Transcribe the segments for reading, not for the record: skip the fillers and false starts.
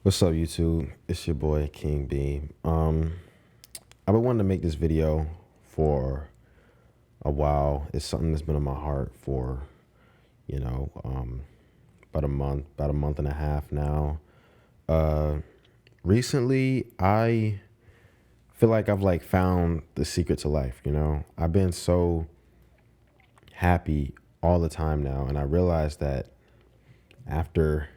What's up, YouTube? It's your boy King Beam. I've been wanting to make this video for a while. It's something that's been on my heart for, you know, about a month and a half now. Uh, Recently, I feel like I've found the secret to life. I've been so happy all the time now, and I realized that after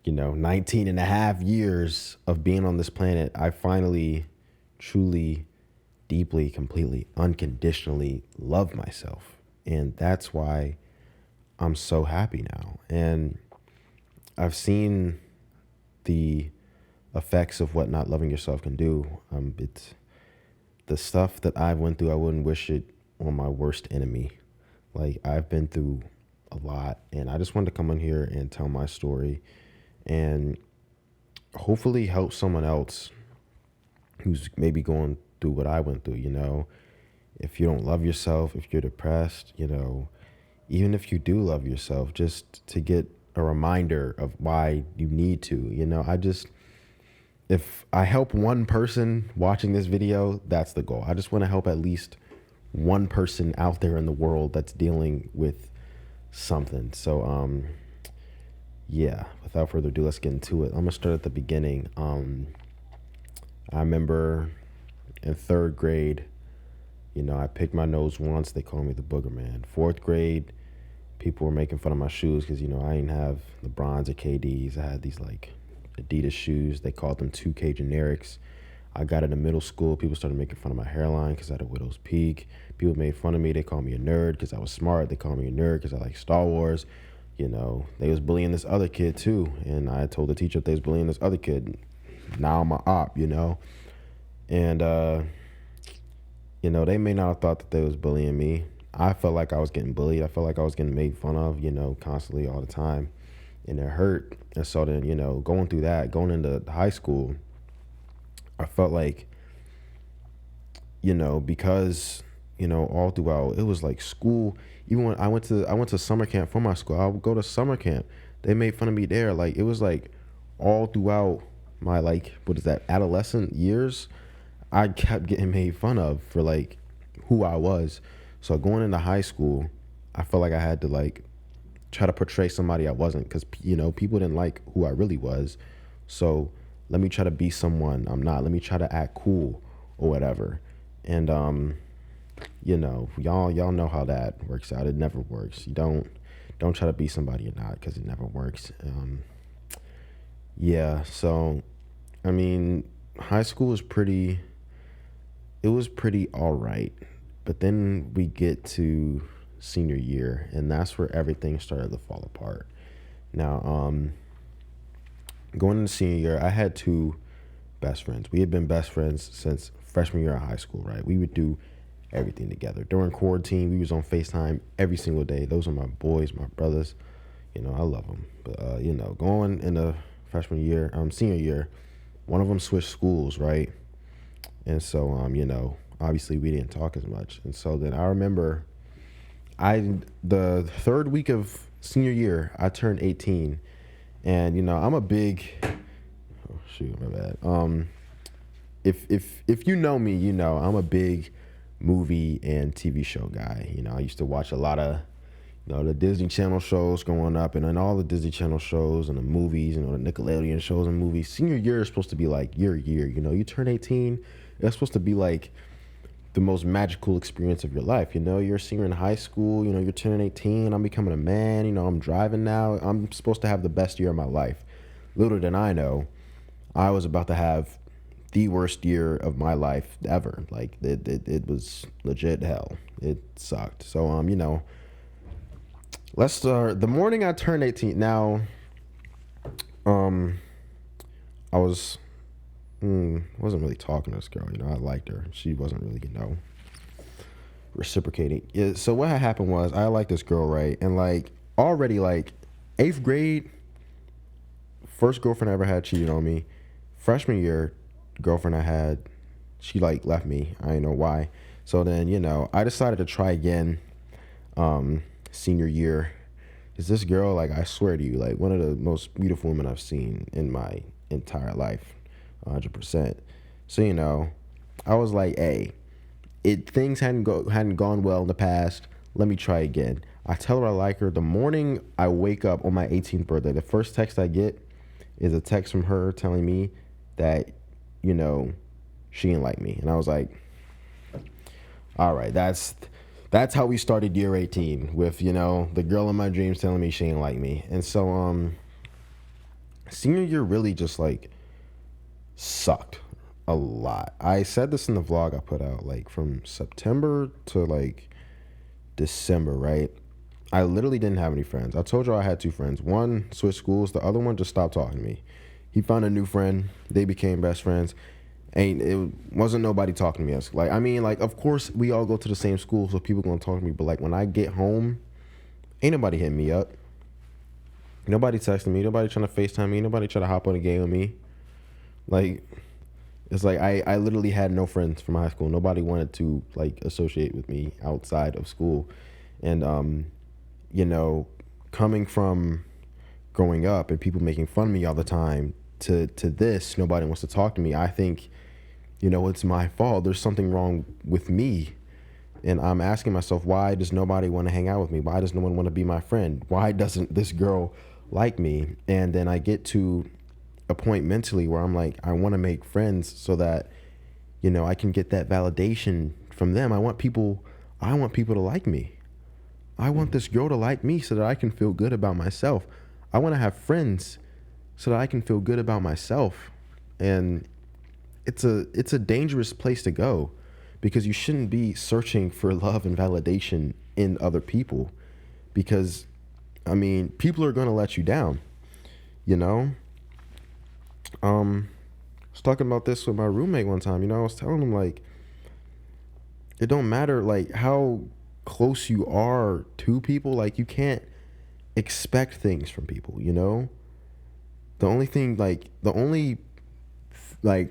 19 and a half years of being on this planet, I finally, truly, deeply, completely, unconditionally love myself. And that's why I'm so happy now. And I've seen the effects of what not loving yourself can do. It's the stuff that I went through, I wouldn't wish it on my worst enemy. I've been through a lot, and I just wanted to come on here and tell my story and hopefully help someone else who's maybe going through what I went through. If you don't love yourself, if you're depressed, even if you do love yourself, just to get a reminder of why you need to. If I help one person watching this video, that's the goal. I just want to help at least one person out there in the world that's dealing with something. So, yeah, without further ado, let's get into it. I'm gonna start at the beginning. I remember in third grade, I picked my nose once. They called me the booger man. Fourth grade, people were making fun of my shoes because, I didn't have LeBrons or KDs. I had these Adidas shoes. They called them 2K generics. I got into middle school. People started making fun of my hairline because I had a widow's peak. People made fun of me. They called me a nerd because I was smart. They called me a nerd because I like Star Wars. They was bullying this other kid too. And I told the teacher that they was bullying this other kid. Now I'm a op. And, they may not have thought that they was bullying me. I felt like I was getting bullied. I felt like I was getting made fun of, constantly all the time. And it hurt. And so then, going through that, going into high school, I felt like, because, all throughout, it was like school. Even when I went to summer camp for my school, I would go to summer camp. They made fun of me there. It was all throughout my what is that, adolescent years, I kept getting made fun of for who I was. So going into high school, I felt like I had to try to portray somebody I wasn't, because people didn't like who I really was. So let me try to be someone I'm not. Let me try to act cool or whatever. And y'all know how that works out. It never works. You don't try to be somebody you're not, because it never works. Yeah. So I mean, high school was pretty. It was pretty all right, but then we get to senior year, and that's where everything started to fall apart. Now, going into senior year, I had two best friends. We had been best friends since freshman year of high school, right? We would do everything together. During quarantine, we was on FaceTime every single day. Those are my boys, my brothers. I love them. But, going into freshman year, senior year, one of them switched schools, right? And so, obviously we didn't talk as much. And so then I remember the third week of senior year, I turned 18. And, I'm a big, oh shoot, my bad. If you know me, I'm a big movie and TV show guy. I used to watch a lot of, the Disney Channel shows growing up, and then all the Disney Channel shows and the movies, the Nickelodeon shows and movies. Senior year is supposed to be your year. You turn 18, it's supposed to be the most magical experience of your life. You're a senior in high school, you're turning 18, I'm becoming a man, I'm driving now. I'm supposed to have the best year of my life. Little did I know, I was about to have the worst year of my life ever. It was legit hell. It sucked. So, let's start. The morning I turned 18. Now, I wasn't really talking to this girl. I liked her. She wasn't really, reciprocating. Yeah, so what had happened was I liked this girl, right? And already eighth grade, first girlfriend I ever had cheated on me. Freshman year, girlfriend I had, she left me. I didn't know why. So then, I decided to try again, senior year. is this girl, like, I swear to you, like, one of the most beautiful women I've seen in my entire life, 100%. So, I was like, hey, things hadn't gone well in the past. Let me try again. I tell her I like her. The morning I wake up on my 18th birthday, the first text I get is a text from her telling me that, she didn't like me. And I was like, all right, that's how we started year 18 with, the girl in my dreams telling me she didn't like me. And so senior year really just like sucked a lot. I said this in the vlog I put out, like from September to like December, right? I literally didn't have any friends. I told you I had two friends. One switched schools. The other one just stopped talking to me. He found a new friend. They became best friends. And it wasn't nobody talking to me. Like, I mean, like, of course, we all go to the same school, so people going to talk to me. But, like, when I get home, ain't nobody hitting me up. Nobody texting me. Nobody trying to FaceTime me. Nobody trying to hop on a game with me. Like, it's like I literally had no friends from high school. Nobody wanted to, like, associate with me outside of school. And, coming from growing up and people making fun of me all the time to this, nobody wants to talk to me. I think, it's my fault. There's something wrong with me. And I'm asking myself, why does nobody want to hang out with me? Why does no one want to be my friend? Why doesn't this girl like me? And then I get to a point mentally where I'm like, I want to make friends so that, I can get that validation from them. I want people to like me. I want this girl to like me so that I can feel good about myself. I want to have friends so that I can feel good about myself. And it's a dangerous place to go, because you shouldn't be searching for love and validation in other people, because, I mean, people are going to let you down, I was talking about this with my roommate one time. I was telling him, like, it don't matter, like, how close you are to people. Like, you can't expect things from people, The only thing, like,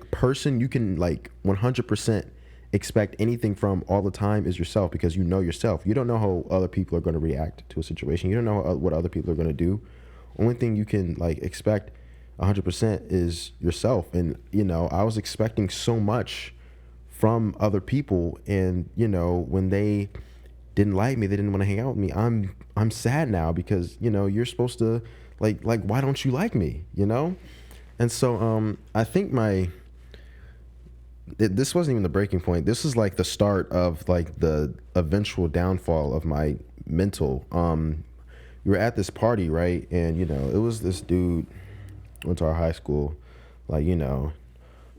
person you can, like, 100% expect anything from all the time is yourself, because you know yourself. You don't know how other people are going to react to a situation. You don't know what other people are going to do. Only thing you can, like, expect 100% is yourself. And, I was expecting so much from other people, and, when they didn't like me, they didn't want to hang out with me, I'm sad now, because, you're supposed to, like, why don't you like me, And so I think this wasn't even the breaking point. This is like the start of, like, the eventual downfall of my mental. We were at this party, right? And, it was this dude, went to our high school, like,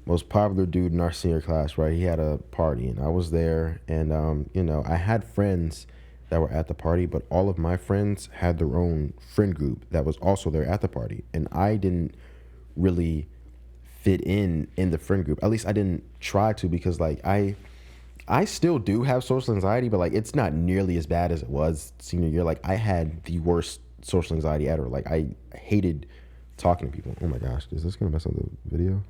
most popular dude in our senior class, right? He had a party, and I was there. And, I had friends that were at the party, but all of my friends had their own friend group that was also there at the party. And I didn't really fit in the friend group. At least I didn't try to, because, like, I still do have social anxiety, but, like, it's not nearly as bad as it was senior year. Like, I had the worst social anxiety ever. Like, I hated talking to people. Oh my gosh, is this gonna mess up the video?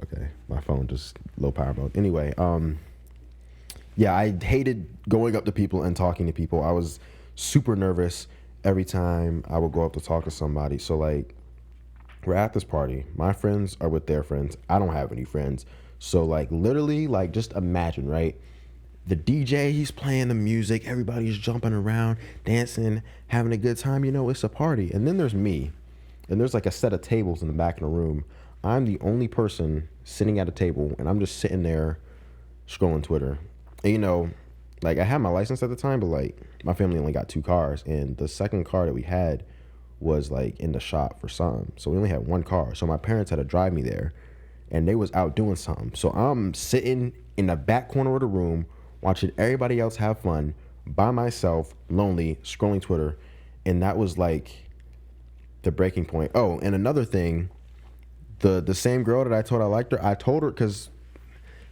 Okay, my phone just low power mode. Anyway, yeah, I hated going up to people and talking to people. I was super nervous every time I would go up to talk to somebody. So, like, we're at this party. My friends are with their friends. I don't have any friends. So, like, literally, like, just imagine, right? The DJ, he's playing the music. Everybody's jumping around, dancing, having a good time. It's a party. And then there's me. And there's, like, a set of tables in the back of the room. I'm the only person sitting at a table, and I'm just sitting there scrolling Twitter. And, like, I had my license at the time, but, like, my family only got 2 cars. And the second car that we had was, like, in the shop for something. So we only had 1 car. So my parents had to drive me there, and they was out doing something. So I'm sitting in the back corner of the room watching everybody else have fun by myself, lonely, scrolling Twitter. And that was, like, the breaking point. Oh, and another thing, the same girl that I told I liked her, I told her because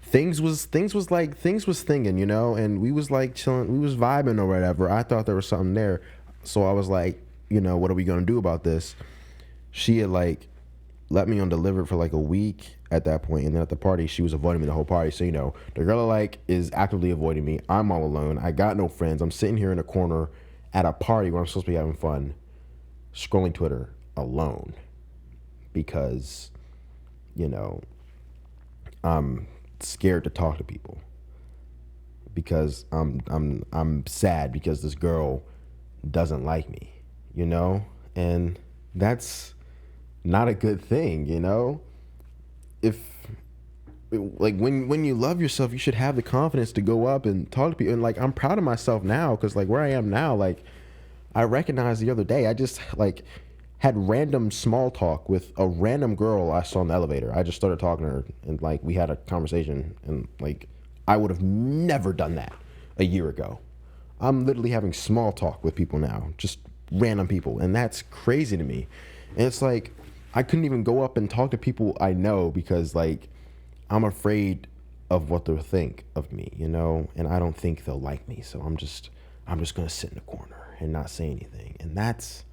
things was thinking, and we was, like, chilling, we was vibing or whatever. I thought there was something there. So I was like, what are we gonna do about this? She had, like, let me undelivered for, like, a week at that point, and then at the party she was avoiding me the whole party. So, the girl I like is actively avoiding me. I'm all alone. I got no friends. I'm sitting here in a corner at a party where I'm supposed to be having fun, scrolling Twitter alone because, you know, I'm scared to talk to people because I'm sad because this girl doesn't like me, you know? And that's not a good thing, you know? If like when you love yourself, you should have the confidence to go up and talk to people. And like I'm proud of myself now because like where I am now, like I recognized the other day I just like had random small talk with a random girl I saw in the elevator. I just started talking to her and like we had a conversation and like I would have never done that a year ago. I'm literally having small talk with people now, just random people, and that's crazy to me. And it's like I couldn't even go up and talk to people I know because like I'm afraid of what they'll think of me, you know, and I don't think they'll like me. So I'm just gonna sit in the corner and not say anything, and that's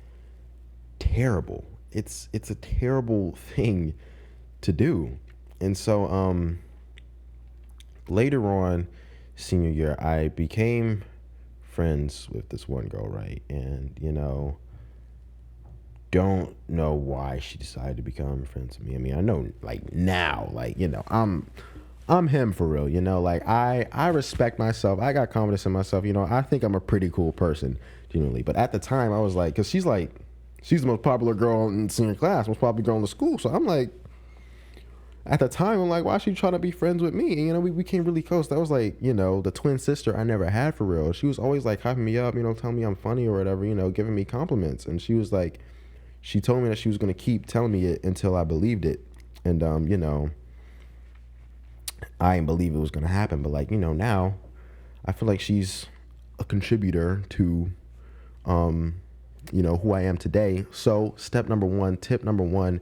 terrible. It's a terrible thing to do. And so later on senior year, I became friends with this one girl, right? And you know, don't know why she decided to become friends with me. I mean, I know like now, like, you know, I'm him for real, you know, like I respect myself. I got confidence in myself, you know. I think I'm a pretty cool person, genuinely. But at the time I was like, cause she's the most popular girl in senior class, most popular girl in the school. So I'm like, at the time, I'm like, why is she trying to be friends with me? And, you know, we became really close. That was like, you know, the twin sister I never had for real. She was always like hyping me up, you know, telling me I'm funny or whatever, you know, giving me compliments. And she was like, she told me that she was going to keep telling me it until I believed it. And, you know, I didn't believe it was going to happen. But like, you know, now I feel like she's a contributor to, you know, who I am today. So tip number one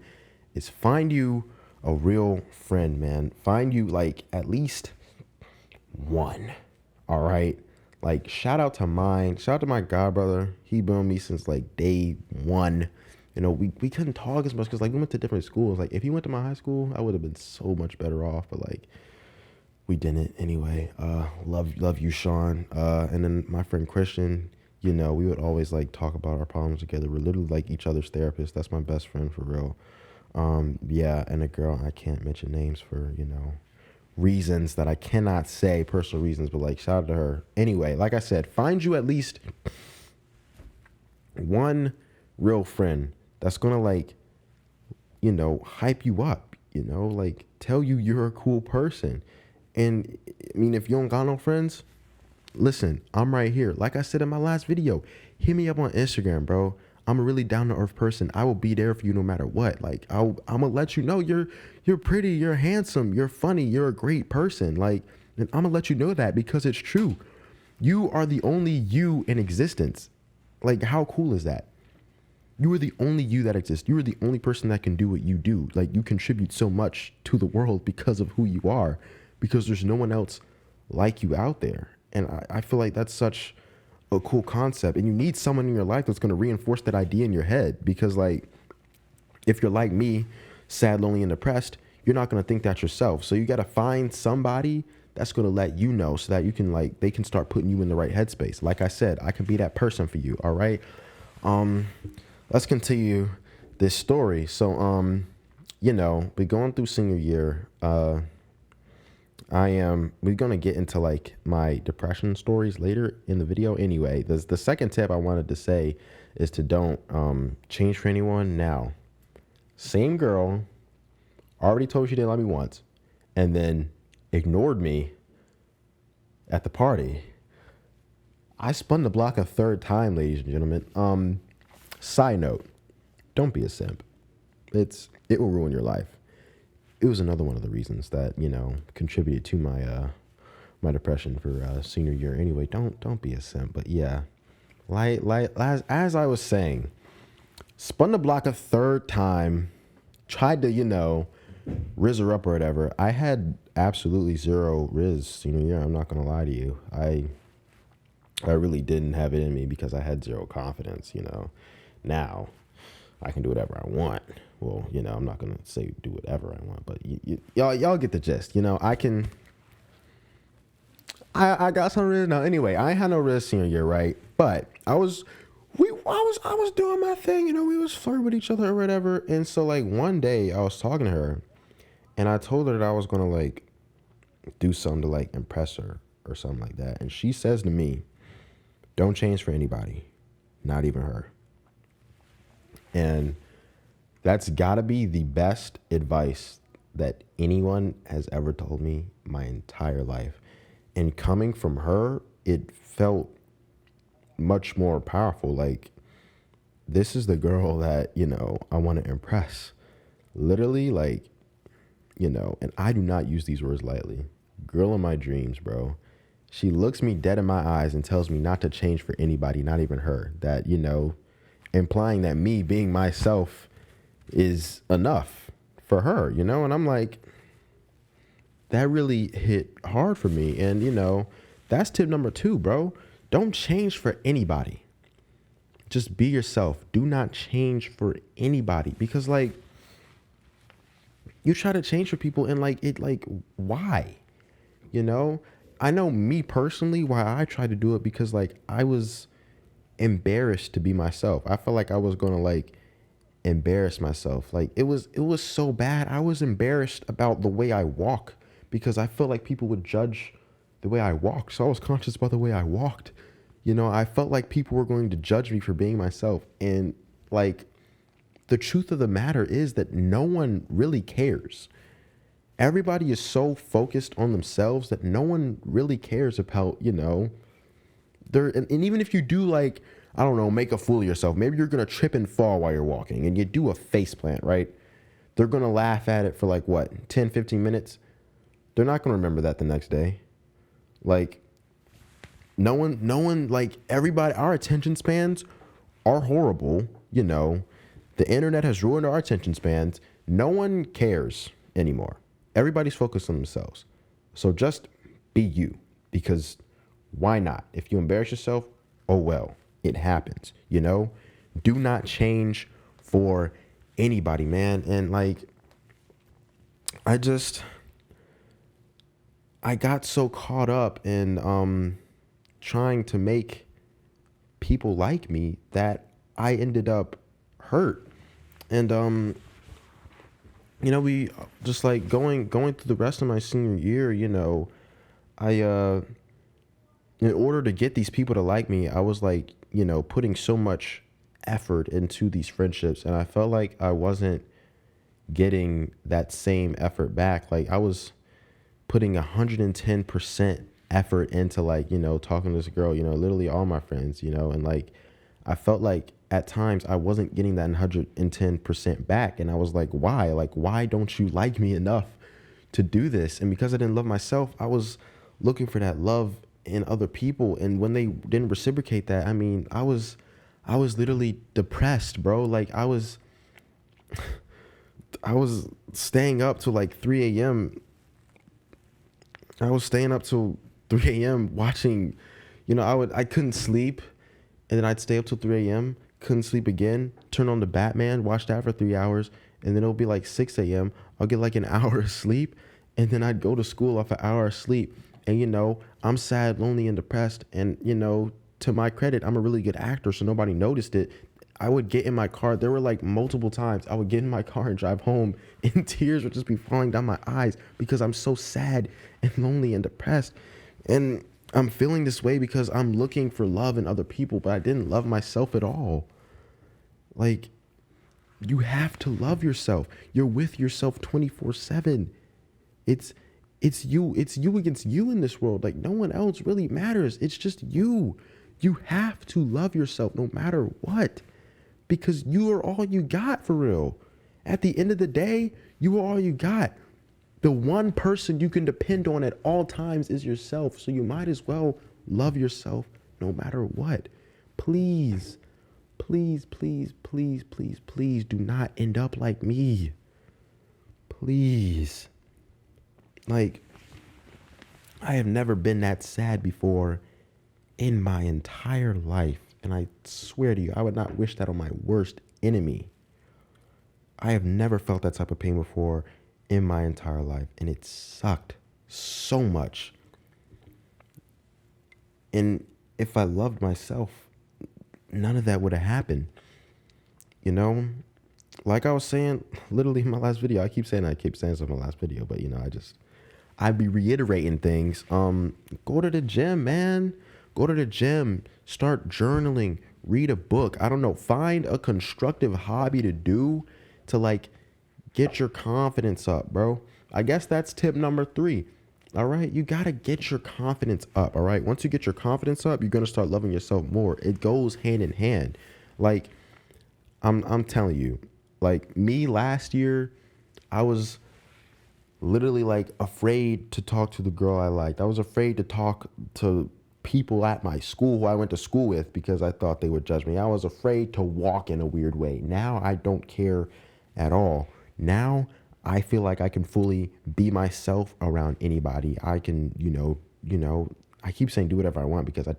is find you a real friend, man. Find you like at least one. All right. Like shout out to my god brother. He been with me since like day one. You know, we couldn't talk as much because like we went to different schools. Like if he went to my high school, I would have been so much better off. But like we didn't anyway. Love you, Sean. And then my friend Christian, you know, we would always like talk about our problems together. We're literally like each other's therapists. That's my best friend for real. Yeah, and a girl, I can't mention names for, you know, reasons that I cannot say, personal reasons, but like shout out to her. Anyway, like I said, find you at least one real friend that's gonna like, you know, hype you up, you know, like tell you you're a cool person. And I mean, if you don't got no friends, listen, I'm right here. Like I said in my last video, hit me up on Instagram, bro. I'm a really down to earth person. I will be there for you no matter what. Like I'm gonna let you know you're pretty, you're handsome, you're funny, you're a great person. Like, and I'm gonna let you know that because it's true. You are the only you in existence. Like, how cool is that? You are the only you that exists. You are the only person that can do what you do. Like, you contribute so much to the world because of who you are, because there's no one else like you out there. And I feel like that's such a cool concept. And you need someone in your life that's going to reinforce that idea in your head. Because, like, if you're like me, sad, lonely, and depressed, you're not going to think that yourself. So you got to find somebody that's going to let you know so that you can, like, they can start putting you in the right headspace. Like I said, I can be that person for you. All right. Let's continue this story. So, you know, we're going through senior year. We're going to get into like my depression stories later in the video. Anyway, the second tip I wanted to say is to don't, change for anyone. Now, same girl already told you she didn't like me once and then ignored me at the party. I spun the block a third time, ladies and gentlemen. Side note, don't be a simp. It will ruin your life. It was another one of the reasons that, you know, contributed to my my depression for senior year. Anyway, don't be a simp. But yeah, like as I was saying, spun the block a third time, tried to, you know, rizz her up or whatever. I had absolutely zero rizz senior year. I'm not gonna lie to you. I really didn't have it in me because I had zero confidence, you know. Now I can do whatever I want. Well, you know, I'm not gonna say do whatever I want, but y'all get the gist. You know, I I got some risk. No, anyway, I ain't had no risk senior year, right? But I was doing my thing, we was flirting with each other or whatever. And so like one day I was talking to her and I told her that I was gonna like do something to like impress her or something like that. And she says to me, don't change for anybody, not even her. And that's gotta be the best advice that anyone has ever told me my entire life. And coming from her, it felt much more powerful. Like, this is the girl that, I want to impress. Literally, like, and I do not use these words lightly. Girl of my dreams, bro. She looks me dead in my eyes and tells me not to change for anybody, not even her. That, implying that me being myself is enough for her, and I'm like, that really hit hard for me. And, that's tip number 2, bro. Don't change for anybody. Just be yourself. Do not change for anybody. Because, like, you try to change for people and, like, why? I know me personally, why I tried to do it, because, like, I was embarrassed to be myself. I felt like I was going to, like, embarrass myself. Like, it was so bad. I was embarrassed about the way I walk because I felt like people would judge the way I walked. So I was conscious about the way I walked. I felt like people were going to judge me for being myself. And like, the truth of the matter is that no one really cares. Everybody is so focused on themselves that no one really cares about, and even if you do, like, I don't know, make a fool of yourself. Maybe you're going to trip and fall while you're walking and you do a face plant, right? They're going to laugh at it for like what, 10, 15 minutes? They're not going to remember that the next day. Like, no one, like, everybody, our attention spans are horrible. The internet has ruined our attention spans. No one cares anymore. Everybody's focused on themselves. So just be you, because why not? If you embarrass yourself, oh well, it happens, Do not change for anybody, man. And like, I got so caught up in trying to make people like me that I ended up hurt. And we just like going through the rest of my senior year, I in order to get these people to like me, I was like, putting so much effort into these friendships, and I felt like I wasn't getting that same effort back. Like, I was putting 110% effort into, like, talking to this girl, literally all my friends, and like, I felt like at times I wasn't getting that 110% back. And I was like, why? Like, why don't you like me enough to do this? And because I didn't love myself, I was looking for that love in other people. And when they didn't reciprocate that, I mean, I was literally depressed, bro. Like, I was staying up till like 3 a.m. I was staying up till 3 a.m. watching, I couldn't sleep. And then I'd stay up till 3 a.m., couldn't sleep again, turn on the Batman, watch that for 3 hours. And then it'll be like 6 a.m. I'll get like an hour of sleep. And then I'd go to school off an hour of sleep. And, I'm sad, lonely, and depressed. And, to my credit, I'm a really good actor, so nobody noticed it. I would get in my car. There were like multiple times I would get in my car and drive home and tears would just be falling down my eyes because I'm so sad and lonely and depressed. And I'm feeling this way because I'm looking for love in other people, but I didn't love myself at all. Like, you have to love yourself. You're with yourself 24/7. It's you against you in this world. Like, no one else really matters. It's just you. You have to love yourself no matter what, because you are all you got, for real. At the end of the day, you are all you got. The one person you can depend on at all times is yourself. So you might as well love yourself no matter what. Please, please, please, please, please, please do not end up like me. Please. Like, I have never been that sad before in my entire life. And I swear to you, I would not wish that on my worst enemy. I have never felt that type of pain before in my entire life. And it sucked so much. And if I loved myself, none of that would have happened. You know, like I was saying, literally in my last video, I keep saying this in my last video, but I'd be reiterating things. Go to the gym, man. Go to the gym. Start journaling. Read a book. I don't know. Find a constructive hobby to do to like get your confidence up, bro. I guess that's tip number 3. All right. You got to get your confidence up. All right. Once you get your confidence up, you're going to start loving yourself more. It goes hand in hand. Like I'm telling you, like me last year, I was literally like afraid to talk to the girl I liked. I was afraid to talk to people at my school who I went to school with because I thought they would judge me. I was afraid to walk in a weird way. Now I don't care at all. Now I feel like I can fully be myself around anybody. I can, I keep saying do whatever I want because I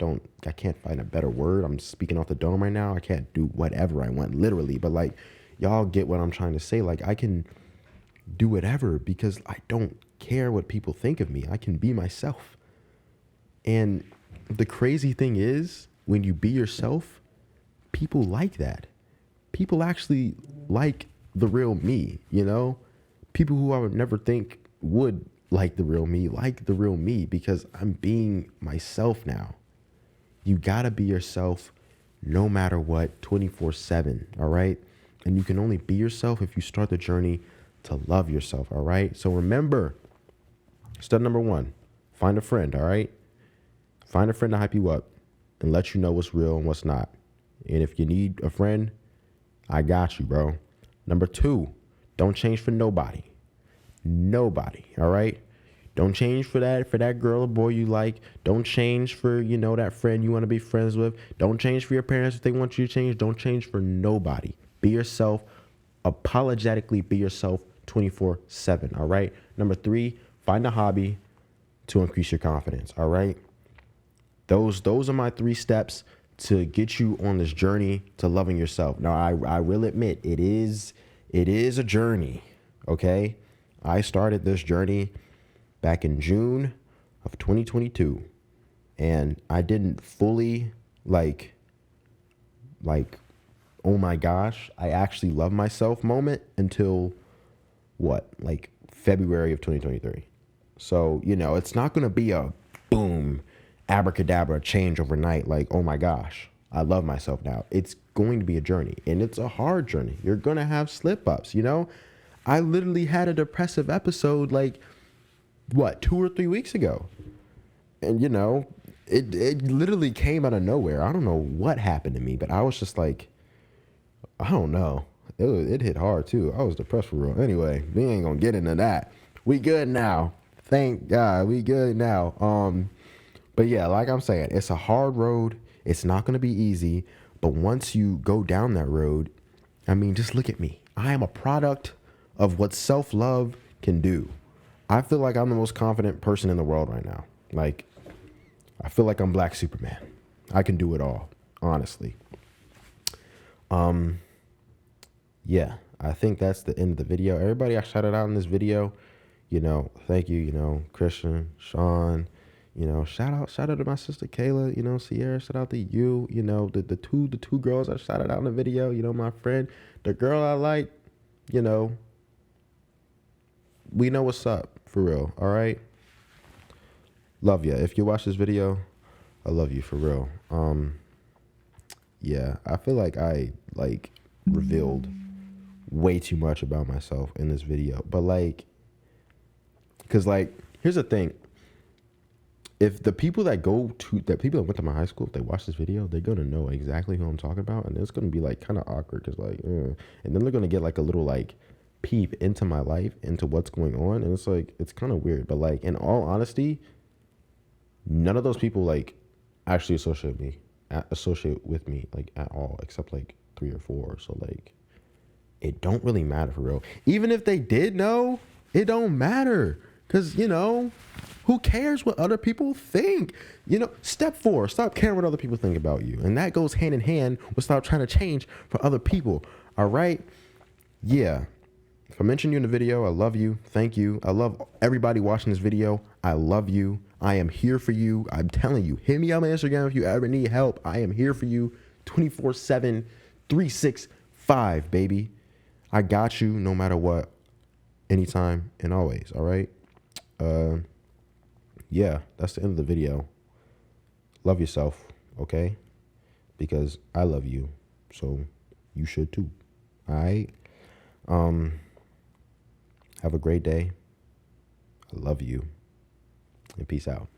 can't find a better word. I'm speaking off the dome right now. I can't do whatever I want, literally. But like, y'all get what I'm trying to say. Like I can do whatever because I don't care what people think of me. I can be myself. And the crazy thing is, when you be yourself, people like that. People actually like the real me, People who I would never think would like the real me because I'm being myself now. You gotta be yourself no matter what, 24/7, all right? And you can only be yourself if you start the journey to love yourself, all right? So remember, step number 1, find a friend, all right? Find a friend to hype you up and let you know what's real and what's not. And if you need a friend, I got you, bro. Number 2, don't change for nobody. Nobody, all right? Don't change for that girl or boy you like. Don't change for, that friend you want to be friends with. Don't change for your parents if they want you to change. Don't change for nobody. Be yourself. Apologetically be yourself 24/7, all right? Number 3, find a hobby to increase your confidence, all right? Those are my 3 steps to get you on this journey to loving yourself. Now, I will admit it is a journey, okay? I started this journey back in June of 2022, and I didn't fully like, oh my gosh, I actually love myself moment until February of 2023. So, it's not going to be a boom, abracadabra change overnight. Like, oh my gosh, I love myself now. It's going to be a journey, and it's a hard journey. You're going to have slip ups, I literally had a depressive episode 2 or 3 weeks ago. And, it literally came out of nowhere. I don't know what happened to me, but I was just like, I don't know. It hit hard too. I was depressed for real. Anyway, we ain't gonna get into that. We good now. Thank God, we good now. But yeah, like I'm saying, it's a hard road. It's not gonna be easy. But once you go down that road, just look at me. I am a product of what self-love can do. I feel like I'm the most confident person in the world right now. Like, I feel like I'm Black Superman. I can do it all, honestly. Yeah, I think that's the end of the video. Everybody I shouted out in this video, thank you, Christian, Sean, shout out to my sister Kayla, Sierra, shout out to you, the two girls I shouted out in the video, my friend, the girl I like, we know what's up, for real, all right? Love ya. If you watch this video, I love you, for real. Yeah, I feel like I, revealed way too much about myself in this video. But, because, here's the thing. If the people that went to my high school, if they watch this video, they're going to know exactly who I'm talking about. And it's going to be, kind of awkward because, and then they're going to get, a little, peep into my life, into what's going on. And it's kind of weird. But, in all honesty, none of those people, actually associate with me, at all, except, 3 or 4. So, it don't really matter for real. Even if they did know, it don't matter. Because, who cares what other people think? Step 4, stop caring what other people think about you. And that goes hand in hand with stop trying to change for other people. All right? Yeah. If I mentioned you in the video, I love you. Thank you. I love everybody watching this video. I love you. I am here for you. I'm telling you, hit me up on Instagram if you ever need help. I am here for you 24/7, 365, baby. I got you no matter what, anytime and always. All right. Yeah, that's the end of the video. Love yourself, okay? Because I love you, so you should too. All right. Have a great day. I love you, and peace out.